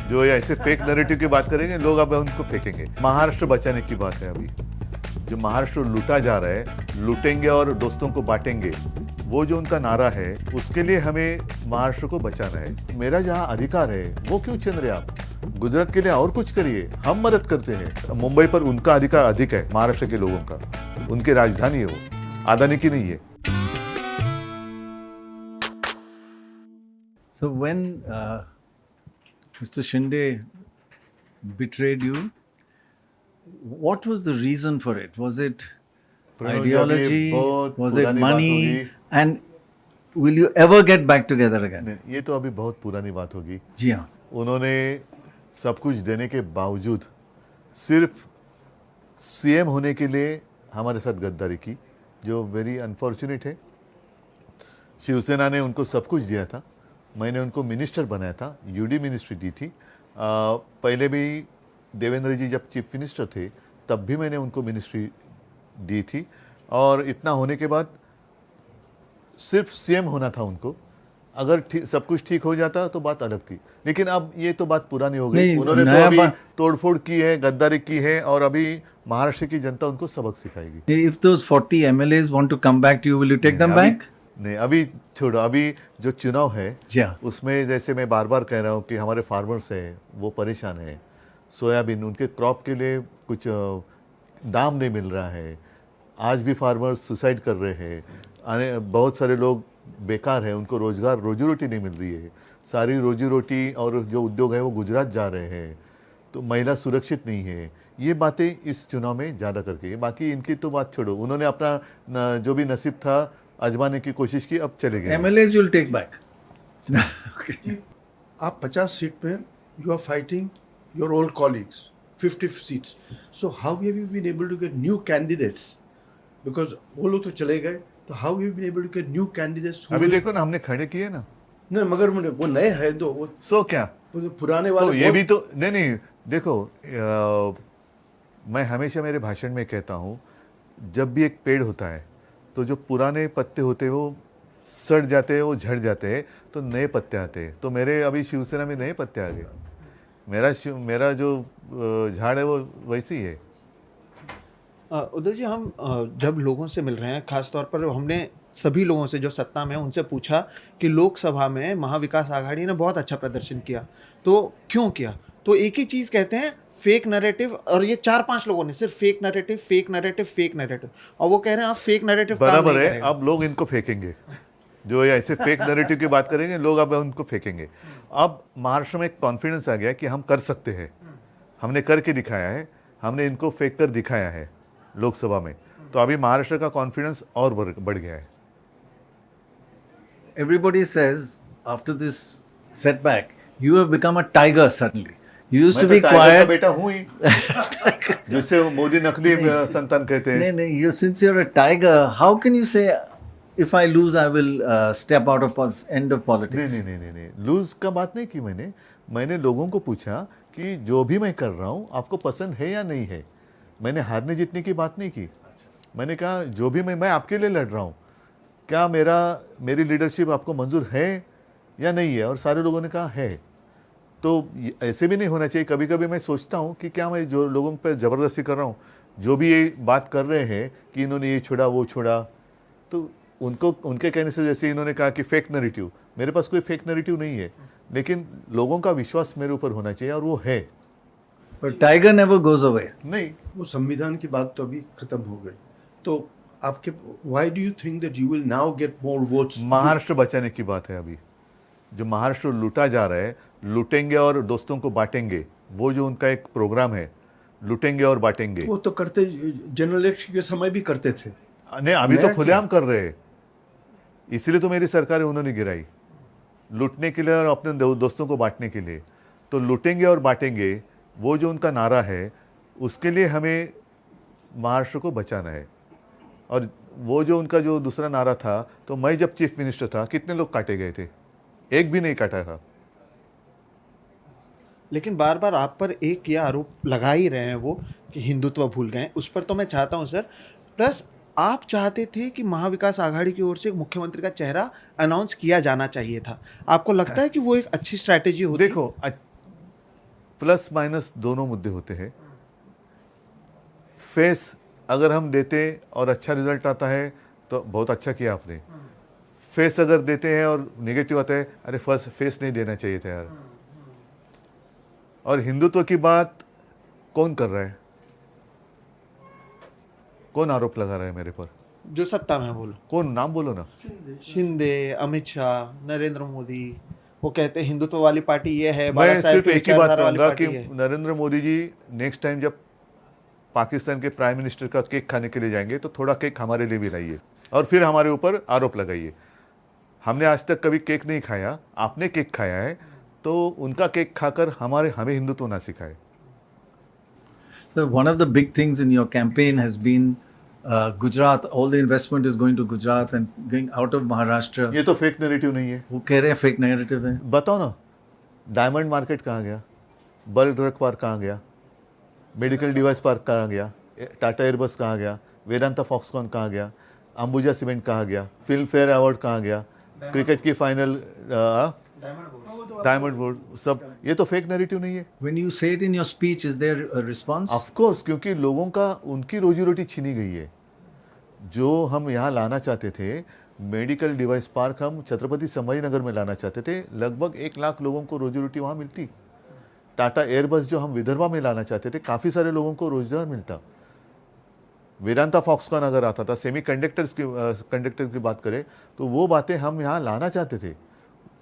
जो ये ऐसे फेक नैरेटिव की बात करेंगे लोग अब उनको फेंकेंगे। महाराष्ट्र बचाने की बात है अभी। जो महाराष्ट्र लूटा जा रहा है, लूटेंगे और दोस्तों को बांटेंगे, वो जो उनका नारा है, उसके लिए हमें महाराष्ट्र को बचाना है। मेरा जहाँ अधिकार है वो क्यों छीन रहे आप? गुजरात के लिए और कुछ करिए, हम मदद करते हैं। मुंबई पर उनका अधिकार अधिक है महाराष्ट्र के लोगों का, उनकी राजधानी है वो, अदानी की नहीं है। So when Mr. Shinde betrayed you, what was the reason for it? Was it ideology? Was it money? And will you ever get back together again? नहीं, ये तो अभी बहुत पुरानी बात होगी। जी हाँ। उन्होंने सब कुछ देने के बावजूद सिर्फ सीएम होने के लिए हमारे साथ गद्दारी की, जो वेरी अनफॉर्चुनेट है। शिवसेना ने उनको सब कुछ दिया था, मैंने उनको मिनिस्टर बनाया था, यूडी मिनिस्ट्री दी थी। पहले भी देवेंद्र जी जब चीफ मिनिस्टर थे तब भी मैंने उनको मिनिस्ट्री दी थी, और इतना होने के बाद सिर्फ सीएम होना था उनको। अगर सब कुछ ठीक हो जाता तो बात अलग थी, लेकिन अब ये तो बात पुरानी हो गई। उन्होंने तो अभी तोड़फोड़ की है, गद्दारी की है, और अभी महाराष्ट्र की जनता उनको सबक सिखाएगी। If those 40 MLAs want to come back to you, will you take them back? नहीं, अभी छोड़ो। अभी जो चुनाव है जी हाँ। उसमें जैसे मैं बार बार कह रहा हूँ कि हमारे फार्मर्स हैं वो परेशान हैं। सोयाबीन, उनके क्रॉप के लिए कुछ दाम नहीं मिल रहा है। आज भी फार्मर्स सुसाइड कर रहे हैं। बहुत सारे लोग बेकार हैं, उनको रोजगार, रोजी रोटी नहीं मिल रही है। सारी रोजी रोटी और जो उद्योग है वो गुजरात जा रहे हैं। तो महिला सुरक्षित नहीं है। ये बातें इस चुनाव में ज़्यादा करके है। बाकी इनकी तो बात छोड़ो, उन्होंने अपना जो भी नसीब था आजमाने की कोशिश की, अब चले गए। MLAs you'll take back. आप 50 सीट में you are fighting your old colleagues 50 seats, so how have you been able to get new candidates? Because वो लोग तो चले गए, तो how have you been able to get new candidates? अभी देखो ना, हमने खड़े किए ना। नहीं, मगर वो नए हैं तो वो सो क्या वो पुराने वाले तो ये भी तो नहीं देखो, मैं हमेशा मेरे भाषण में कहता हूँ, जब भी एक पेड़ होता है तो जो पुराने पत्ते होते हैं वो सड़ जाते हैं, वो झड़ जाते हैं, तो नए पत्ते आते हैं। तो मेरे अभी शिवसेना में नए पत्ते आ गए। मेरा जो झाड़ है वो वैसे ही है। उदय जी, हम जब लोगों से मिल रहे हैं, खास तौर पर हमने सभी लोगों से जो सत्ता में, उनसे पूछा कि लोकसभा में महाविकास आघाड़ी ने बहुत अच्छा प्रदर्शन किया, तो क्यों किया? तो एक ही चीज़ कहते हैं, फेक नैरेटिव। और ये 4-5 लोगों ने सिर्फ fake narrative, fake narrative, fake narrative, और वो कह रहे हैं आप फेक नैरेटिव बराबर है। अब लोग इनको फेंकेंगे, जो ये ऐसे फेक नैरेटिव की बात करेंगे लोग अब उनको फेंकेंगे। अब महाराष्ट्र में एक कॉन्फिडेंस आ गया कि हम कर सकते हैं, हमने करके दिखाया है, हमने इनको फेंक कर दिखाया है लोकसभा में। तो अभी महाराष्ट्र का कॉन्फिडेंस और बढ़ गया है। Everybody says after this setback, you have become a tiger suddenly. You used to be tiger का quiet. बेटा हूँ ही, जिससे मोदी नकली संतान कहते हैं। नहीं, since you're a tiger, how can you say, if I lose, I will step out of end of politics? नहीं, लूज का बात नहीं की मैंने लोगों को पूछा कि जो भी मैं कर रहा हूँ आपको पसंद है या नहीं है। मैंने हारने जीतने की बात नहीं की। मैंने कहा जो भी मैं आपके लिए लड़ रहा हूँ, क्या मेरी लीडरशिप आपको मंजूर है या नहीं है? और सारे लोगों ने कहा है। तो ऐसे भी नहीं होना चाहिए। कभी कभी मैं सोचता हूँ कि क्या मैं जो लोगों पर ज़बरदस्ती कर रहा हूँ, जो भी ये बात कर रहे हैं कि इन्होंने ये छोड़ा वो छोड़ा, तो उनके कहने से, जैसे इन्होंने कहा कि फेक नैरेटिव, मेरे पास कोई फेक नैरेटिव नहीं है, लेकिन लोगों का विश्वास मेरे ऊपर होना चाहिए, और वो है। But tiger never goes away. नहीं, वो संविधान की बात तो अभी खत्म हो गई। तो आपके why do you think that you will now get more votes? Maharashtra बचाने की बात है अभी। जो महाराष्ट्र लूटा जा रहा है, लूटेंगे और दोस्तों को बांटेंगे, वो जो उनका एक प्रोग्राम है, लूटेंगे और बांटेंगे। वो तो करते, जनरल इलेक्शन के समय भी करते थे। नहीं, अभी तो खुलेआम कर रहे हैं। इसलिए तो मेरी सरकार उन्होंने गिराई, लूटने के लिए और अपने दोस्तों को बांटने के लिए। तो लूटेंगे और बांटेंगे, वो जो उनका नारा है, उसके लिए हमें महाराष्ट्र को बचाना है। और वो जो उनका जो दूसरा नारा था, तो मैं जब चीफ मिनिस्टर था कितने लोग काटे गए थे? एक भी नहीं काटा था। लेकिन बार बार आप पर एक ये आरोप लगा ही रहे हैं वो कि हिंदुत्व भूल गए। उस पर तो मैं चाहता हूं सर, प्लस आप चाहते थे कि महाविकास आघाड़ी की ओर से मुख्यमंत्री का चेहरा अनाउंस किया जाना चाहिए था। आपको लगता है कि वो एक अच्छी स्ट्रैटेजी होती? देखो, प्लस माइनस दोनों मुद्दे होते हैं। फेस अगर हम देते और अच्छा रिजल्ट आता है तो बहुत अच्छा किया आपने। फेस अगर देते हैं और नेगेटिव आता है, अरे फर्स्ट फेस नहीं देना चाहिए था यार। और हिंदुत्व की बात कौन कर रहा है? कौन आरोप लगा रहा है मेरे पर? जो सत्ता में है, बोलो। कौन? नाम बोलो ना। शिंदे, अमित शाह, नरेंद्र मोदी। वो कहते हैं हिंदुत्व वाली पार्टी ये है, मैं बाला साहेब सिर्फ की एक ही बात विचारधारा वाली कहूंगा पार्टी कि है। नरेंद्र मोदी जी नेक्स्ट टाइम जब पाकिस्तान के प्राइम मिनिस्टर का केक खाने के लिए जाएंगे तो थोड़ा केक हमारे लिए भी लाइए और फिर हमारे ऊपर आरोप लगाइए। हमने आज तक कभी केक नहीं खाया, आपने केक खाया है, तो उनका केक खाकर हमें हिंदुत्व ना सिखाए। So one of the big things in your campaign has been Gujarat. All the investment is going to Gujarat and going out of Maharashtra. ये तो फेक नैरेटिव नहीं है। वो कह रहे हैं फेक नैरेटिव है। बताओ ना, डायमंड मार्केट कहाँ गया? बल्क ड्रग पार्क कहाँ गया? मेडिकल डिवाइस पार्क कहाँ गया? टाटा एयरबस कहाँ गया? वेदांता फॉक्सकॉन कहाँ गया? अंबुजा सीमेंट कहाँ गया? फिल्म फेयर अवार्ड कहाँ गया? क्रिकेट की फाइनल डायमंड बोर्ड, सब ये तो फेक नैरेटिव नहीं है। When you say it in your speech, is there a response? Of course, क्योंकि लोगों का उनकी रोजी रोटी छीनी गई है। जो हम यहाँ लाना चाहते थे, मेडिकल डिवाइस पार्क हम छत्रपति संभाजी नगर में लाना चाहते थे, लगभग 1 लाख लोगों को रोजी रोटी वहाँ मिलती। टाटा एयरबस जो हम विदर्भा में लाना चाहते थे, काफ़ी सारे लोगों को रोजगार मिलता। वेदांता फॉक्सकॉन अगर आता था, सेमी कंडक्टर की बात करें तो वो बातें हम यहाँ लाना चाहते थे।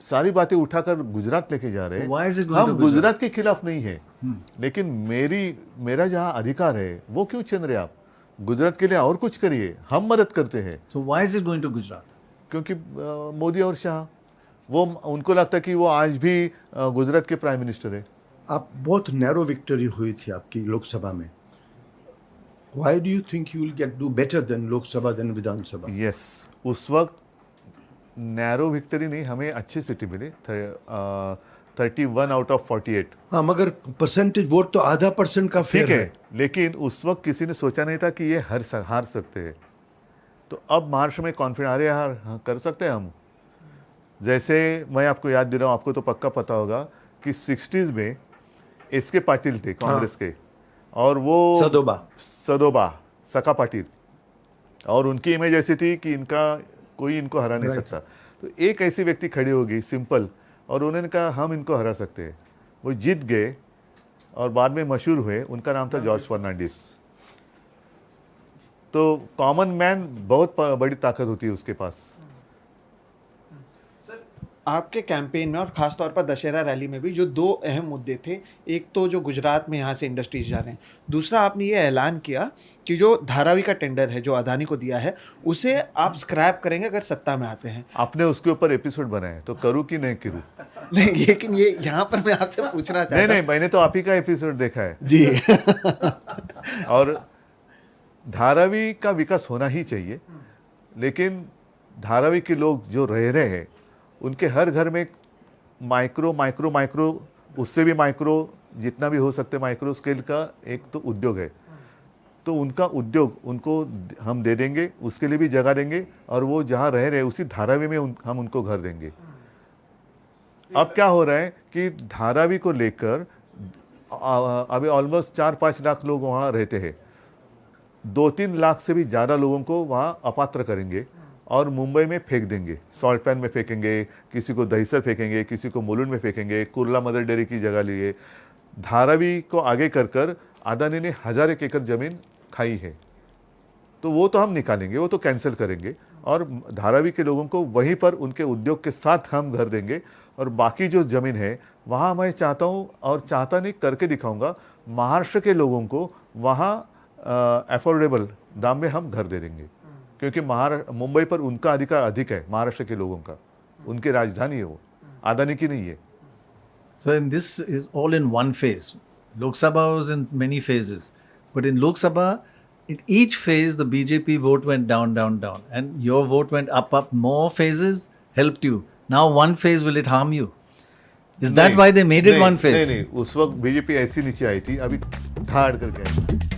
सारी बातें उठाकर गुजरात लेके जा रहे हैं। Why is it going हम to Gujarat? गुजरात के खिलाफ नहीं है, लेकिन मेरा जहाँ अधिकार है वो क्यों छीन रहे आप? गुजरात के लिए और कुछ करिए, हम मदद करते हैं। So why is it going to Gujarat? क्योंकि मोदी और शाह, वो उनको लगता है कि वो आज भी गुजरात के प्राइम मिनिस्टर है। आप बहुत नैरो विक्ट्री हुई थी आपकी लोकसभा में। Why do you think you will do better than Lok Sabha than Vidhan Sabha? Yes, उस वक्त नैरो विक्ट्री नहीं, हमें अच्छी सीटें मिली, 31 आउट ऑफ 48। हाँ, मगर परसेंटेज वोट तो आधा % का फेयर ठीक है, लेकिन उस वक्त किसी ने सोचा नहीं था कि ये हार सकते हैं। तो अब महाराष्ट्र में कॉन्फिडेंस, अरे यार कर सकते हैं हम। जैसे मैं आपको याद दे रहा हूँ, आपको तो पक्का पता होगा कि 60s में एस.के. पाटिल थे कांग्रेस के, और वो सदोबा सका पाटिल, और उनकी इमेज ऐसी थी कि कोई इनको हरा नहीं सकता। तो एक ऐसी व्यक्ति खड़ी होगी सिंपल, और उन्होंने कहा हम इनको हरा सकते हैं। वो जीत गए और बाद में मशहूर हुए। उनका नाम था जॉर्ज फर्नांडिस। तो कॉमन मैन बहुत बड़ी ताकत होती है उसके पास। आपके कैंपेन में और खास तौर पर दशहरा रैली में भी जो 2 अहम मुद्दे थे, एक तो जो गुजरात में यहाँ से इंडस्ट्रीज जा रहे हैं, दूसरा आपने ये ऐलान किया कि जो धारावी का टेंडर है जो अदानी को दिया है उसे आप स्क्रैप करेंगे अगर सत्ता में आते हैं। आपने उसके ऊपर एपिसोड बनाए, तो करूँ कि नहीं करूँ? नहीं, लेकिन ये यहाँ पर मैं आपसे पूछना चाहता हूँ। नहीं, मैंने तो आप ही का एपिसोड देखा है जी। और धारावी का विकास होना ही चाहिए, लेकिन धारावी के लोग जो रह रहे हैं उनके हर घर में माइक्रो उससे भी माइक्रो, जितना भी हो सकते माइक्रो स्केल का एक तो उद्योग है। तो उनका उद्योग उनको हम दे देंगे, उसके लिए भी जगह देंगे, और वो जहाँ रह रहे हैं उसी धारावी में हम उनको घर देंगे। अब क्या हो रहा है कि धारावी को लेकर अभी ऑलमोस्ट 4-5 लाख लोग वहाँ रहते हैं। 2-3 लाख से भी ज़्यादा लोगों को वहाँ अपात्र करेंगे और मुंबई में फेंक देंगे, सॉल्ट पैन में फेंकेंगे, किसी को दहीसर फेंकेंगे, किसी को मुलुंड में फेंकेंगे, कुर्ला मदर डेयरी की जगह लिए। धारावी को आगे कर अदानी ने 1000 एकड़ जमीन खाई है, तो वो तो हम निकालेंगे, वो तो कैंसिल करेंगे, और धारावी के लोगों को वहीं पर उनके उद्योग के साथ हम घर देंगे। और बाकी जो ज़मीन है वहाँ मैं चाहता हूँ, और चाहता नहीं करके दिखाऊंगा, महाराष्ट्र के लोगों को वहाँ अफोर्डेबल दाम में हम घर दे देंगे, क्योंकि मुंबई पर उनका अधिकार अधिक है महाराष्ट्र के लोगों का, उनकी राजधानी है वो, अदानी की नहीं है। So in this is all in one phase. Lok Sabha was in many phases, but in Lok Sabha, in each phase the BJP vote went down, and your vote went up. More phases helped you. Now one phase, will it harm you? Is that why they made it one phase? नहीं, उस वक्त BJP ऐसी नीचे आई थी, अभी धाड़ करके आई।